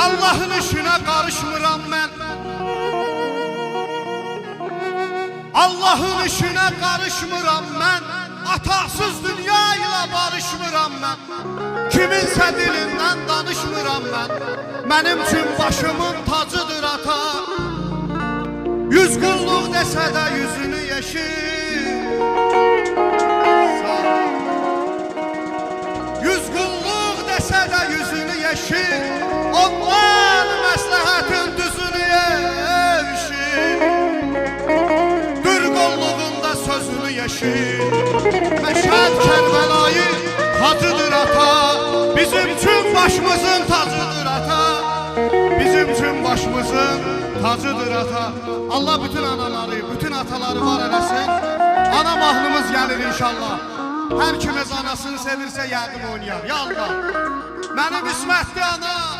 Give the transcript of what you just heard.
Allah'ın işine karışmıram ben. Allah'ın işine karışmıram ben. Atasız dünya ile barışmıram ben. Kiminse dilinden danışmıram ben. Benim için başımın tacıdır ata. Yüz kulluk dese de yüzünü yeşil. Yüz kulluk dese de yüzünü yeşil. Onlar məsləhətin düzünü yeşil. Dür qolluğunda sözünü yeşil. Məşhəd Kərbəlayı hacıdır ata. Bizim üçün başımızın tacıdır ata. Bizim üçün başımızın tacıdır ata. Allah bütün anaları, bütün ataları var eləsin. Ana mahnımız gəlir inşallah. Hər kimiz anasını sevirsə yəqin oynayar. Ya Allah, mənim İsmətli ana.